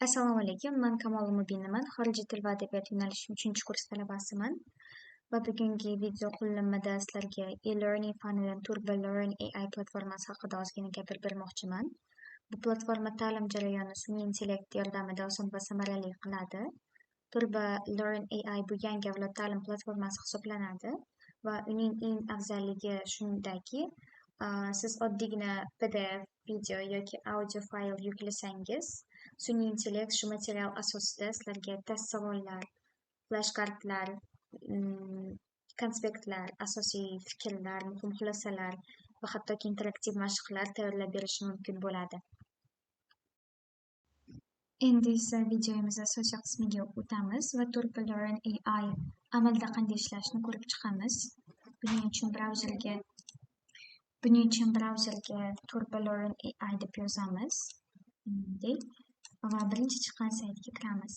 Assalomu alaykum. Men Kamol Mubinman. Xorijiy til va adabiyot yo'nalishim 3-kurs talabasiman. Va bugungi video qurilmada sizlarga e-learning fanidan TurboLearn AI platformasi haqida ozgina gapirib bermoqchiman. Bu platforma ta'lim jarayonini sun'iy intellekt yordamida oson va samarali qiladi. TurboLearn AI bu yangi avlod ta'lim platformasi hisoblanadi va uning eng afzalligi shundaki, siz oddiygina PDF, video yoki audio fayl yuklasangiz, sun'iy intellekt shu material asosida sizlarga test savollar, flashkartlar, konspektlar, asosiy fikrlar, muhim xulosalar va hattoki interaktiv mashqlar tayyorlab berishi mumkin bo'ladi. Endi esa videomiz asosiy qismiga o'tamiz va TurboLearn AI amalda qanday ishlashini ko'rib chiqamiz. Buning uchun brauzerga TurboLearn AI deb yozamiz. Va birinchi chiqqan saytga kiramiz.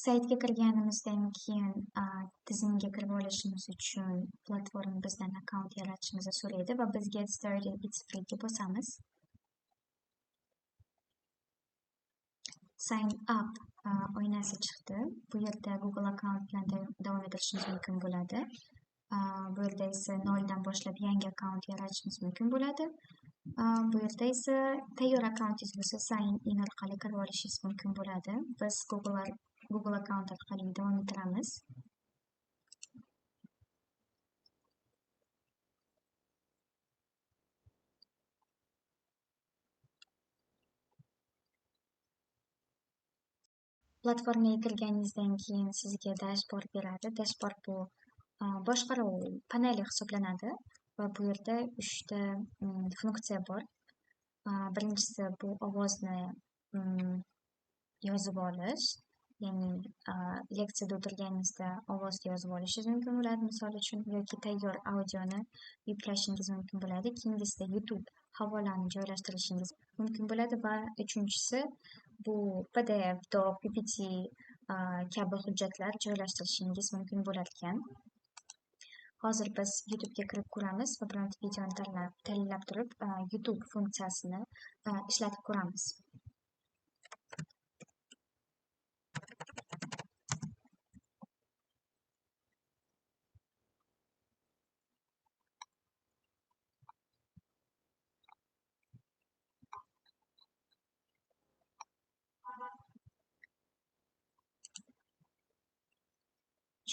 Saytga kirganimizdan keyin tizimga kirib olishimiz uchun platforma bizdan akkaunt yaratishimizni so'raydi va biz Get Started It's Free deb bosamiz. Sign up oynasi chiqdi. Bu yerda Google account bilan davom ettirishimiz mumkin bo'ladi. Bu yerda esa 0 dan boshlab yangi account yaratishimiz mumkin bo'ladi. Bu yerda esa tayyor accountingiz bo'lsa sign in orqali kirib olishingiz mumkin bo'ladi. Biz Google account orqali davom ettiramiz. Platformaga kirganingizdan keyin sizga dashbord beradi. Dashbord bu boshqaruv paneli hisoblanadi va bu yerda 3 ta funksiya bor. Birinchisi bu ovozni yozib olish, ya'ni leksiyada o'tirganingizda ovozga yozib olishingiz mumkin bo'ladi, misol uchun, yoki tayyor audioni yuklashingiz mumkin bo'ladi. Keyingisida YouTube havolani joylashtirishingiz mumkin bo'ladi va uchinchisi bu PDF, doc, PPT kabi hujjatlar joylashtirishingiz mumkin bo'lar ekan. Hozir biz YouTube'ga kirib ko'ramiz va bironta videoni tanlab turib YouTube funksiyasini ishlatib ko'ramiz.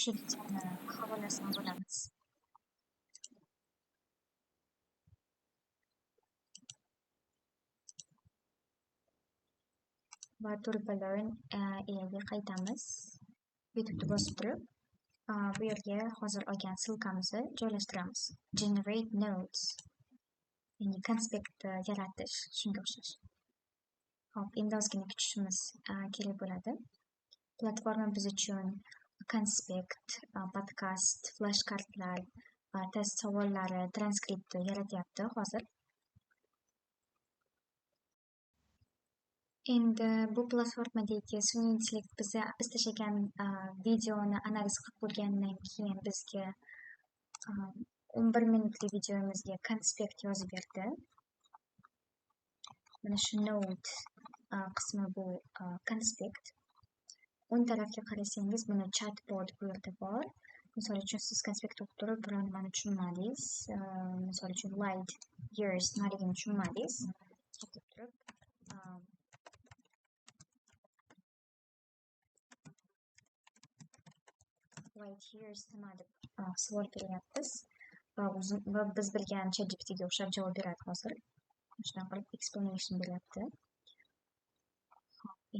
Shu videoni havolasini olamiz. Va TurboLearn AIga qaytamiz. YouTube'ni bosib turib, bu yerga hozir olgan silkamizni joylashtiramiz. Generate notes. Ya'ni konspekt yaratish, shunga o'xshash. Hop, endi ozgina kutishimiz kerak bo'ladi. Platforma biz uchun konspekt, podkast, flashkartlar, test savollari, transkriptni yaratyapti hozir. Endi bu platformadagi sun'iy intellekt biz tashlagan videoni analiz qilib bo'lgandan keyin bizga 11 minutli videomizga konspekt yozib berdi. Mana shu note qismi bu konspekt. O'ng tarafga qarasangiz, mana chatbot bu yerda bor. Misol uchun, siz konspekt o'qib turib biror nimani tushunmadingiz, misol uchun light years nimaligini tushunmadingiz, o'qib turib light years nima deb savol beryapmiz va biz bilgan ChatGPTga o'xshab javob beradi hozir. Shunaqa qilib explanation beryapti.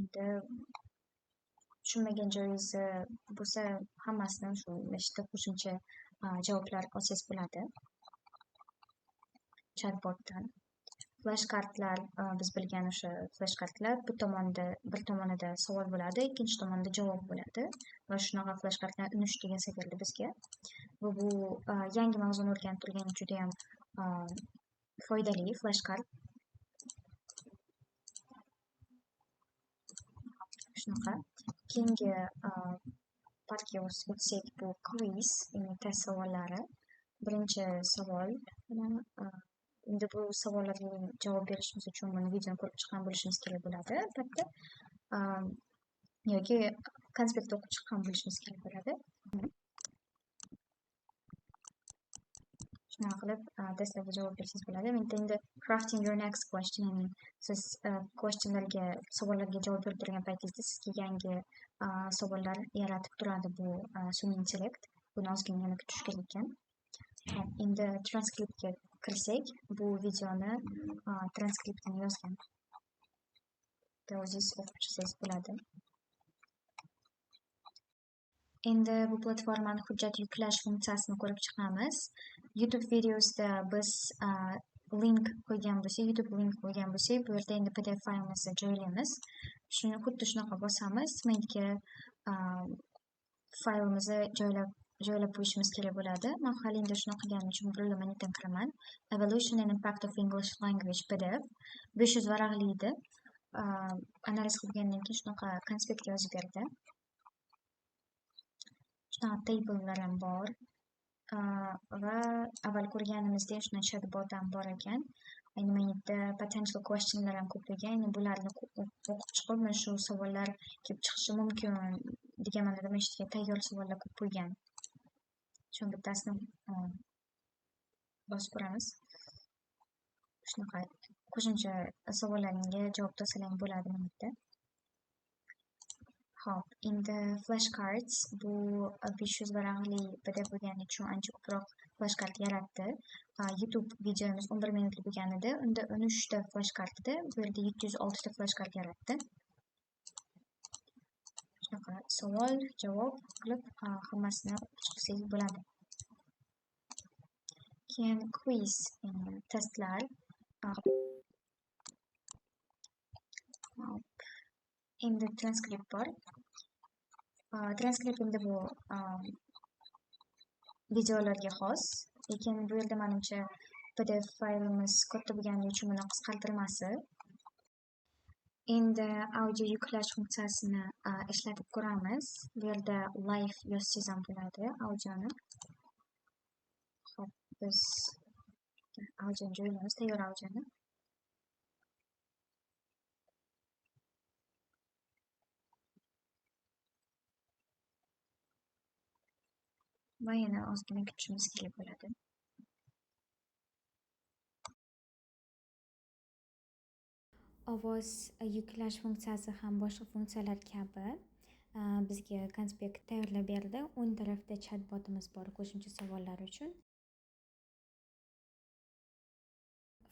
Endi tushunmagan joyingiz bo'lsa, hammasini shu meshda qo'shimcha javoblar olsangiz bo'ladi chatbotdan. Flashkartlar, biz bilgan o'sha flashkartlar, bir tomonida savol bo'ladi, ikkinchi tomonda javob bo'ladi va shunaqa flashkartlar 13 yasatildi bizga. Va bu yangi mavzuni o'rganib turgan juda ham foydali flashkart. Shunaqa. Keyingi partga o'tsak, bu quiz, ya'ni test savollari. Birinchi savol endi bu savollarga javob berishimiz uchun buni videoni ko'rib chiqqan bo'lishimiz kerak bo'ladi, albatta. Yoki konspekt o'qib chiqqan bo'lishimiz kerak bo'ladi. Shunaqa qilib testlarga javob bersangiz bo'ladi. Endi crafting your next question, ya'ni siz questionlarga, savollarga javob berib turgan paytingizda sizga yangi savollar yaratib turadi bu sun'iy intellekt. Buni ozgina yana kutish kerak ekan. Endi transkriptga kirsak, bu videoni transkriptini yozgan. O'zingiz o'qib chiqsangiz bo'ladi. Endi bu platformani hujjat yuklash funksiyasini ko'rib chiqamiz. YouTube videosida biz link qo'ygan bo'lsak, YouTube link qo'ygan bo'lsak, bu yerda endi PDF faylimizni joylaymiz. Shuni xuddi shunaqa bosamiz. Menga faylimizni joylab qo'yishimiz kerak bo'ladi. Men hali endi shuni qilganim uchun burilib menidan kiraman. Evolution and Impact of English Language PDF 500 varaqli edi. Analiz qilgandan keyin shunaqa konspekt yozib berdi. Shunaqa tablelar ham bor. Va avval ko'rganimizdek shuna chatbot ham bor ekan. Endi men yerda potential questionlar ham ko'p ekan. Endi bularni o'qib chiqib, men shu savollar kelib chiqishi mumkin degan ma'noda men yerga tayyor savollar ko'p qo'ygan. Shuni bittasini bosib ko'ramiz. Shunaqa qo'shimcha savollaringga javob topsalang bo'ladi men yerda. Hop, endi flashcards bu 500 varaqli PDF bo'lgani uchun ancha ko'proq flashcard yaratdi. YouTube videomiz 11 minutli bo'lgan edi. Unda 13 ta flashcard edi. Bu yerda 706 ta flashcard yaratdi. Shunaqa savol, javob qilib hammasini chiqsangiz bo'ladi. Keyin quiz, testlar. Endi transkript bor. Transkript endi bu videolarga xos, lekin bu yerda menimcha PDF faylimiz katta bo'lgani uchun buni qisqartirmasi. Endi audio yuklash funksiyasini ishlatib ko'ramiz. Bu yerda live yozsangiz ham bo'ladi audioni. Hop, biz audioni joylaymiz, tayyor audioni. Va yana ozgina kutishimiz kerak bo'ladi. Ovoz yuklash funksiyasi ham boshqa funksiyalar kabi bizga konspekt tayyorlab berdi. O'ng tarafda chatbotimiz bor qo'shimcha savollar uchun.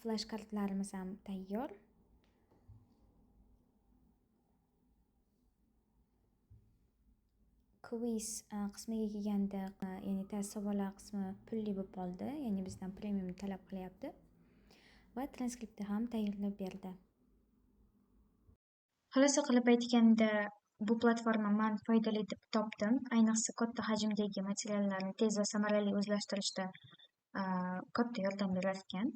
Flashcardlarimiz ham tayyor. Quiz qismiga kelganda, ya'ni test savollar qismi pulli bo'lib qoldi, ya'ni bizdan premium talab qilyapti. Va transkriptni ham tayyorlab berdi. Xulosa qilib aytganda, bu platforma men foydali deb topdim. Ayniqsa katta hajmdagi materiallarni tez va samarali o'zlashtirishda katta yordam beradigan.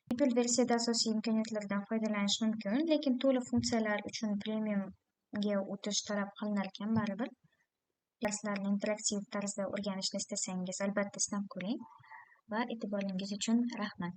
Bepul versiyada asosiy imkoniyatlardan foydalanish mumkin, lekin to'liq funksiyalar uchun premiumga o'tish talab qilinar ekan baribir. Darslarni interaktiv tarzda o'rganishni istasangiz, albatta sinab ko'ring. Va e'tiboringiz uchun rahmat.